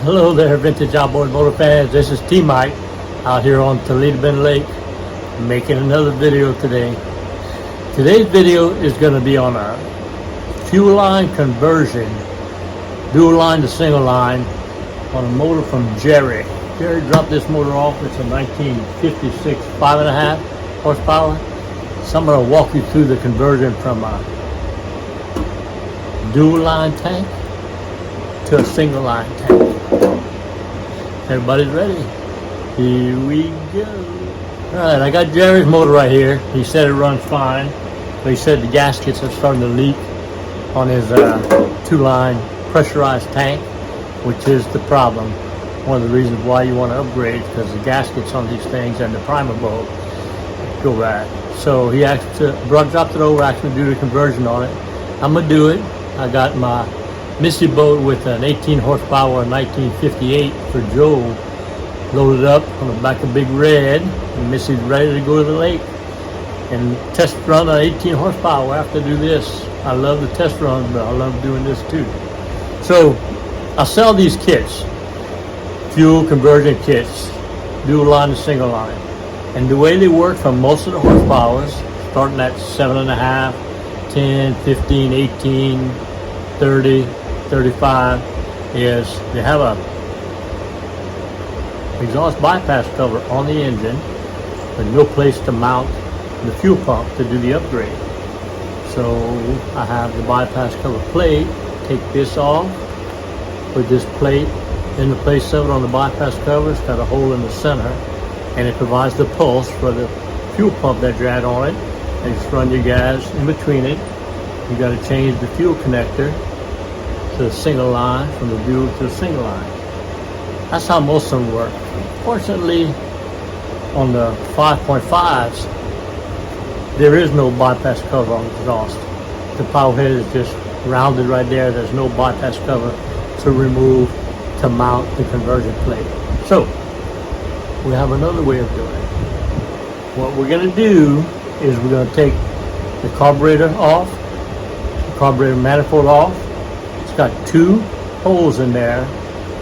Hello there, vintage outboard motor fans. This is T-Mike out here on Toledo Bend Lake making another video today. Today's video is going to be on a fuel line conversion, dual line to single line on a motor from Jerry. Jerry dropped this motor off. It's a 1956 5.5 horsepower. So I'm going to walk you through the conversion from a dual line tank to a single line tank. Everybody's ready. Here we go. Alright, I got Jerry's motor right here. He said it runs fine, but he said the gaskets are starting to leak on his two-line pressurized tank, which is the problem. One of the reasons why you want to upgrade, because the gaskets on these things and the primer bulb go bad. So he dropped it over, actually do the conversion on it. I'm gonna do it. I got my Missy boat with an 18 horsepower 1958 for Joe loaded up on the back of Big Red, and Missy's ready to go to the lake and test run an 18 horsepower. After I do this, I love the test runs, but I love doing this too. So I sell these kits, fuel conversion kits, dual line to single line, and the way they work for most of the horsepowers, starting at 7.5, 10, 15, 18, 30, 35, is they have a exhaust bypass cover on the engine, but no place to mount the fuel pump to do the upgrade. So I have the bypass cover plate. Take this off, put this plate in the place of it on the bypass cover. It's got a hole in the center, and it provides the pulse for the fuel pump that you add on it, and just run your gas in between it. You got to change the fuel connector to the single line, from the dual to the single line. That's how most of them work. Fortunately, on the 5.5s, there is no bypass cover on the exhaust. The power head is just rounded right there. There's no bypass cover to remove to mount the conversion plate. So we have another way of doing it. What we're going to do is we're going to take the carburetor off, the carburetor manifold off. It's got two holes in there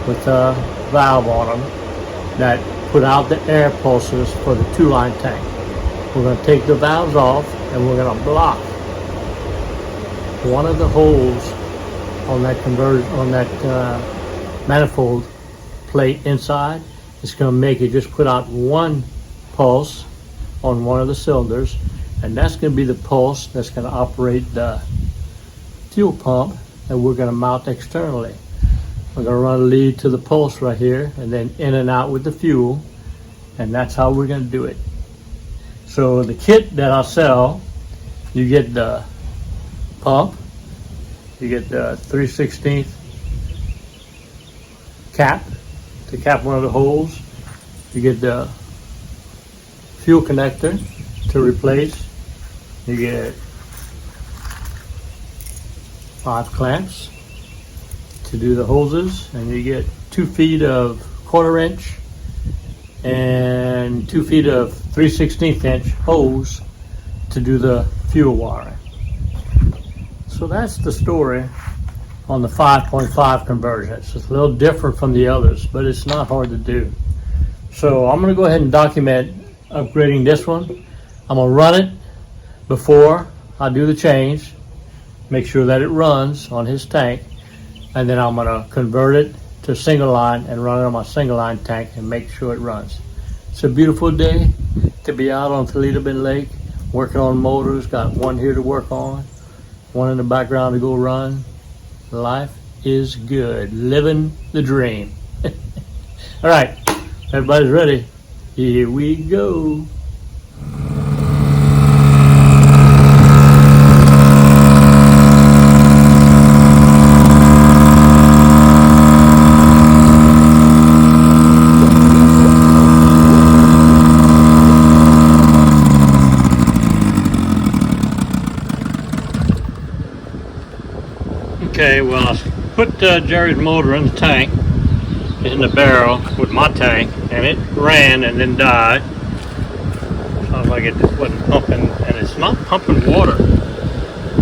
with a valve on them that put out the air pulses for the two-line tank. We're going to take the valves off, and we're going to block one of the holes on that manifold plate inside. It's going to make it just put out one pulse on one of the cylinders, and that's going to be the pulse that's going to operate the fuel pump that we're going to mount externally. We're going to run a lead to the pulse right here, and then in and out with the fuel, and that's how we're going to do it. So the kit that I sell, you get the pump, you get the 3/16 cap to cap one of the holes, you get the fuel connector to replace, you get 5 clamps to do the hoses, and you get 2 feet of 1/4 inch and 2 feet of 3/16 inch hose to do the fuel wiring. So that's the story on the 5.5 conversion. It's a little different from the others, but it's not hard to do. So I'm going to go ahead and document upgrading this one. I'm going to run it before I do the change, make sure that it runs on his tank, and then I'm going to convert it to single line and run it on my single line tank and make sure it runs. It's a beautiful day to be out on Toledo Bend Lake working on motors. Got one here to work on, one in the background to go run. Life is good, living the dream. All right, everybody's ready. Here we go. Okay, well, I put Jerry's motor in the tank, in the barrel with my tank, and it ran and then died. Sounds like it just wasn't pumping, and it's not pumping water.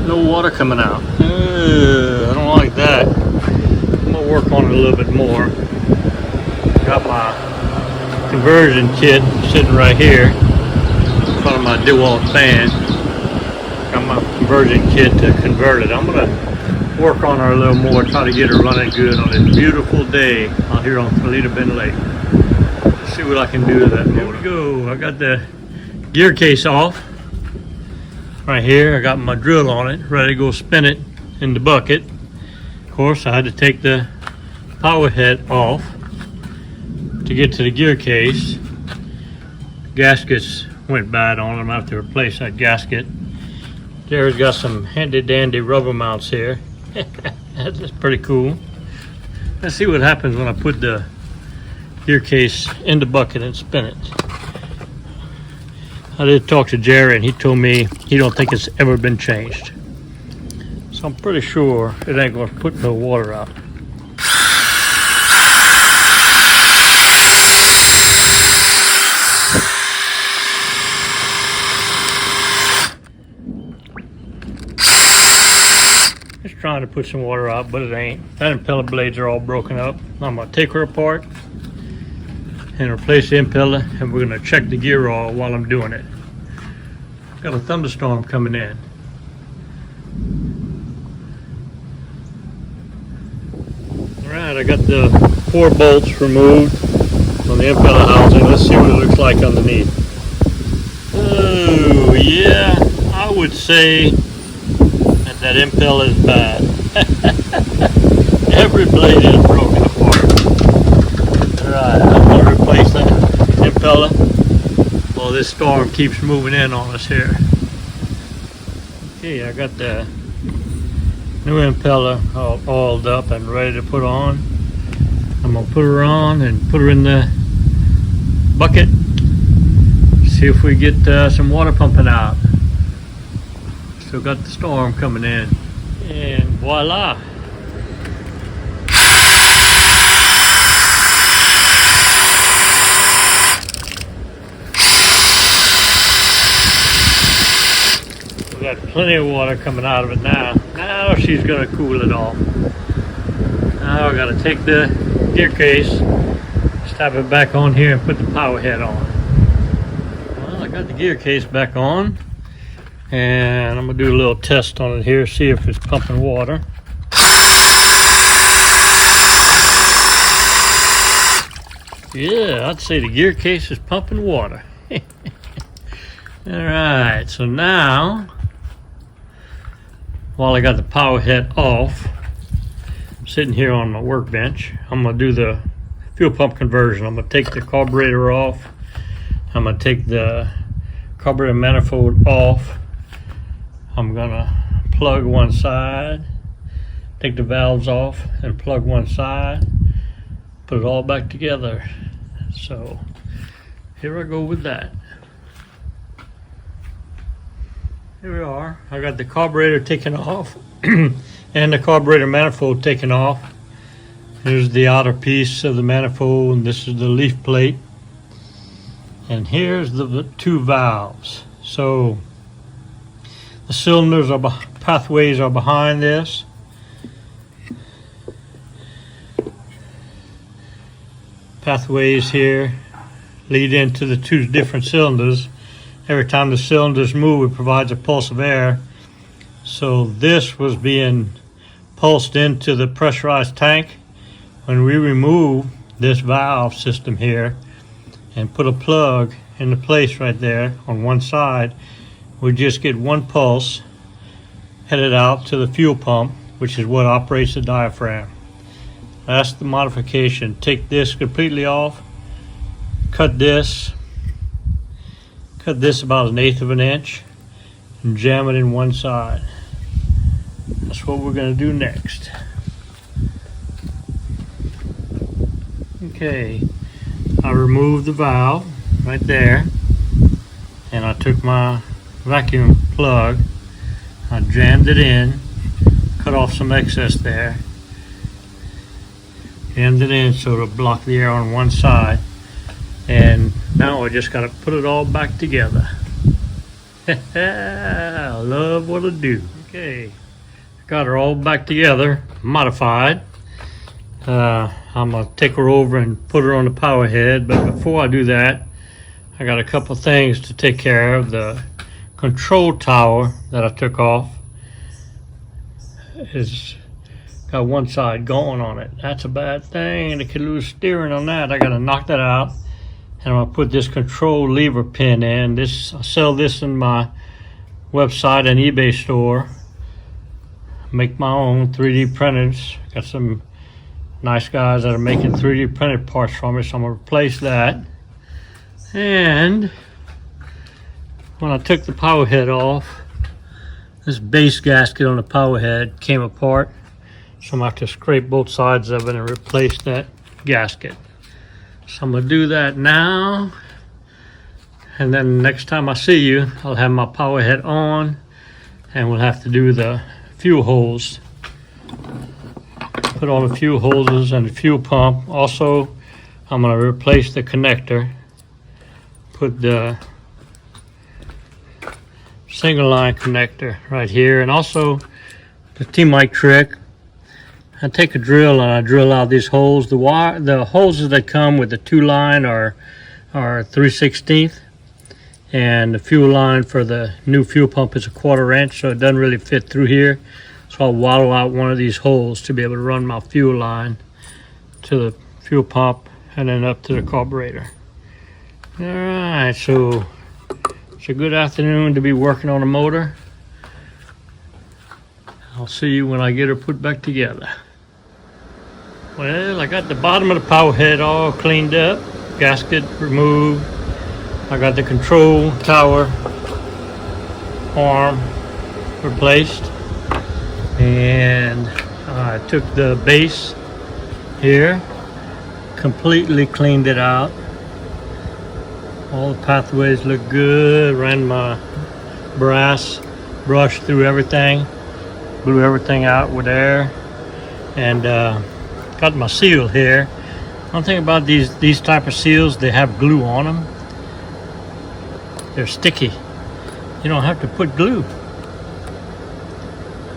No water coming out. I don't like that. I'm gonna work on it a little bit more. got my conversion kit sitting right here in front of my DeWalt fan. Got my conversion kit to convert it. I'm gonna work on her a little more, try to get her running good on this beautiful day out here on Toledo Bend Lake. Let's see what I can do to that motor. Here we go. I got the gear case off right here. I got my drill on it, ready to go spin it in the bucket. Of course, I had to take the power head off to get to the gear case. Gaskets went bad on them. I have to replace that gasket. Jared's got some handy dandy rubber mounts here. That's pretty cool. Let's see what happens when I put the gear case in the bucket and spin it. I did talk to Jerry and he told me he don't think it's ever been changed. So I'm pretty sure it ain't gonna put no water out. Just trying to put some water out, but it ain't. That impeller blades are all broken up. I'm gonna take her apart and replace the impeller, and we're gonna check the gear oil while I'm doing it. Got a thunderstorm coming in. All right, I got the 4 bolts removed on the impeller housing. Let's see what it looks like underneath. Oh yeah, I would say that impeller is bad. Every blade is broken apart. Alright, I'm going to replace that impeller while this storm keeps moving in on us here. Okay, I got the new impeller all oiled up and ready to put on. I'm going to put her on and put her in the bucket. See if we get some water pumping out. Still got the storm coming in, and voila! We got plenty of water coming out of it now. Now she's gonna cool it off. Now I gotta take the gear case, snap it back on here, and put the power head on. Well, I got the gear case back on. And I'm gonna do a little test on it here, see if it's pumping water. Yeah, I'd say the gear case is pumping water. All right, so now, while I got the power head off, sitting here on my workbench, I'm gonna do the fuel pump conversion. I'm gonna take the carburetor off. I'm gonna take the carburetor manifold off. I'm gonna plug one side, take the valves off and plug one side, put it all back together. So here I go with that. Here we are. I got the carburetor taken off and the carburetor manifold taken off. Here's the outer piece of the manifold, and this is the leaf plate. And here's the 2 valves. So the cylinders are pathways are behind this. Pathways here lead into the 2 different cylinders. Every time the cylinders move, it provides a pulse of air. So this was being pulsed into the pressurized tank. When we remove this valve system here and put a plug into place right there on one side, we just get 1 pulse headed out to the fuel pump, which is what operates the diaphragm. That's the modification. Take this completely off, cut this about 1/8 of an inch, and jam it in one side. That's what we're going to do next. Okay, I removed the valve right there, and I took my vacuum plug, I jammed it in, cut off some excess there, jammed it in so it'll block the air on one side, and now I just got to put it all back together. I love what I do. Okay, got her all back together, modified. I'm gonna take her over and put her on the power head, but before I do that, I got a couple things to take care of. The control tower that I took off is got one side going on it. That's a bad thing. It could lose steering on that. I gotta knock that out, and I'm gonna put this control lever pin in. This I sell this in my website and eBay store. Make my own 3D printers. Got some nice guys that are making 3D printed parts for me, so I'm gonna replace that. And when I took the power head off, this base gasket on the power head came apart, so I'm gonna have to scrape both sides of it and replace that gasket. So I'm gonna do that now, and then next time I see you, I'll have my power head on, and we'll have to do the fuel hose. Put on the fuel hoses and the fuel pump. Also, I'm gonna replace the connector. Put the single line connector right here, and also the T-mic trick. I take a drill and I drill out these holes. The hoses that come with the 2-line are 3/16, and the fuel line for the new fuel pump is a 1/4 inch, so it doesn't really fit through here. So I'll wattle out one of these holes to be able to run my fuel line to the fuel pump and then up to the carburetor. All right, so it's a good afternoon to be working on a motor. I'll see you when I get her put back together. Well, I got the bottom of the power head all cleaned up, gasket removed. I got the control tower arm replaced, and I took the base here, completely cleaned it out. All the pathways look good. Ran my brass brush through everything, blew everything out with air, and got my seal here. One thing about these type of seals, they have glue on them. They're sticky. You don't have to put glue,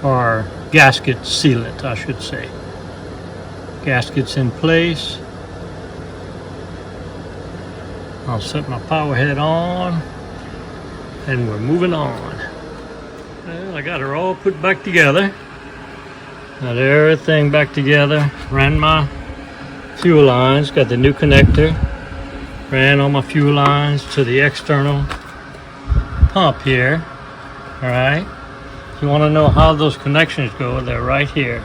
or gasket sealant, I should say. Gasket's in place. I'll set my power head on, and we're moving on. Well, I got her all put back together. Got everything back together. Ran my fuel lines, got the new connector. Ran all my fuel lines to the external pump here. All right. If you want to know how those connections go, they're right here.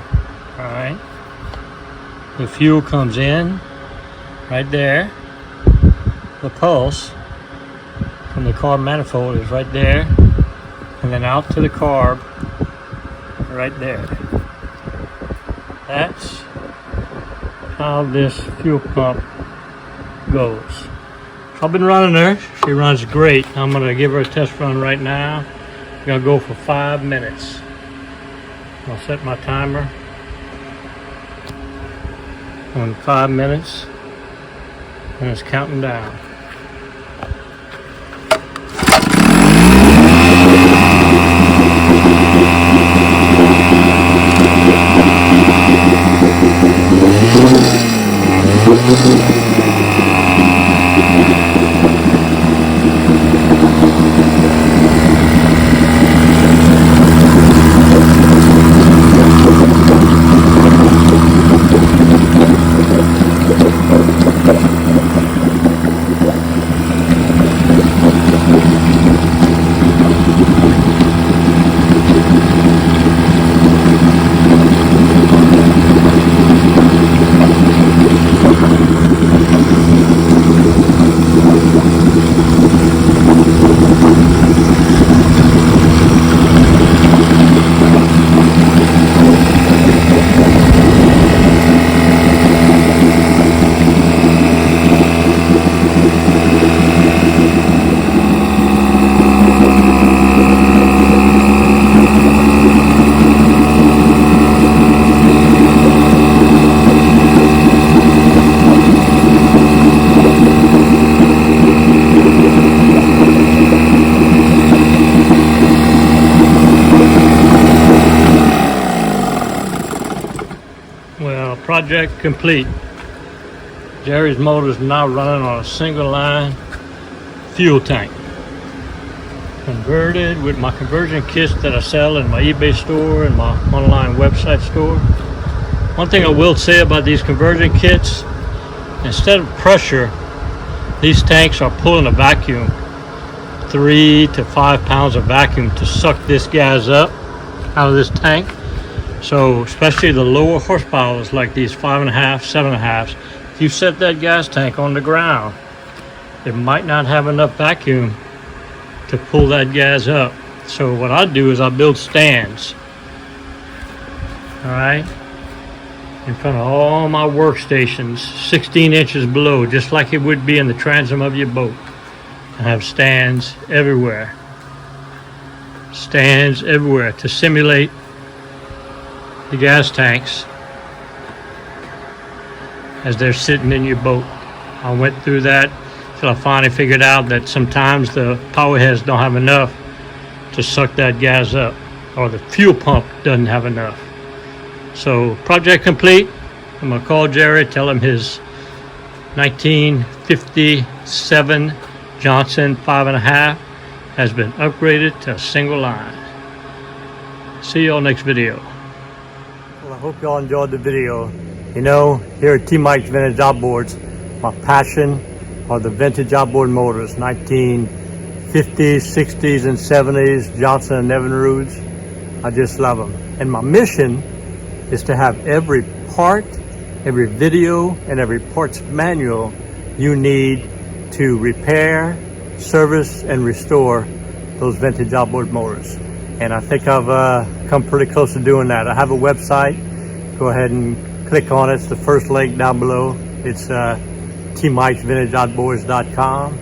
All right. The fuel comes in right there. The pulse from the carb manifold is right there, and then out to the carb right there. That's how this fuel pump goes. So I've been running her. She runs great. I'm going to give her a test run right now. I'm going to go for 5 minutes. I'll set my timer on 5 minutes, and it's counting down. project complete. Jerry's motor is now running on a single line fuel tank. Converted with my conversion kits that I sell in my eBay store and my online website store. One thing I will say about these conversion kits, instead of pressure, these tanks are pulling a vacuum, 3 to 5 pounds of vacuum to suck this gas up out of this tank. So especially the lower horsepower like these 5.5, 7.5s, if you set that gas tank on the ground, it might not have enough vacuum to pull that gas up. So what I do is I build stands, all right, in front of all my workstations, 16 inches below, just like it would be in the transom of your boat. I have stands everywhere to simulate the gas tanks as they're sitting in your boat. I went through that till I finally figured out that sometimes the power heads don't have enough to suck that gas up, or the fuel pump doesn't have enough. So project complete. I'm gonna call Jerry, tell him his 1957 Johnson 5.5 has been upgraded to a single line. See y'all next video. Well, I hope y'all enjoyed the video. You know, here at T. Mike's Vintage Outboards, my passion are the vintage outboard motors, 1950s, 60s, and 70s, Johnson and Evinrudes. I just love them. And my mission is to have every part, every video, and every parts manual you need to repair, service, and restore those vintage outboard motors. And I think I've come pretty close to doing that. I have a website. Go ahead and click on it. It's the first link down below. It's tmikesvintageoutboards.com.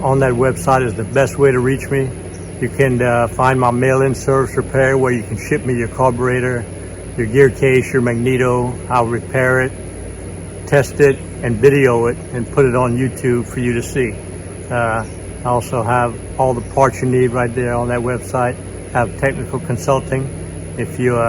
On that website is the best way to reach me. You can find my mail-in service repair where you can ship me your carburetor, your gear case, your magneto. I'll repair it, test it, and video it and put it on YouTube for you to see. I also have all the parts you need right there on that website. I have technical consulting. If you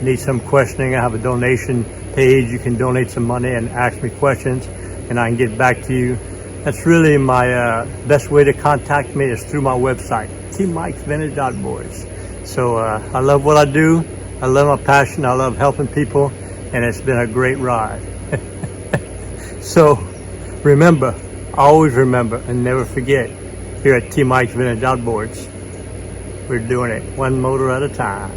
need some questioning, I have a donation page. You can donate some money and ask me questions, and I can get back to you. That's really my best way to contact me is through my website, T. Mike's Vintage Outboards. So I love what I do. I love my passion. I love helping people, and it's been a great ride. So remember, always remember, and never forget, here at T. Mike's Vintage Outboards, we're doing it one motor at a time.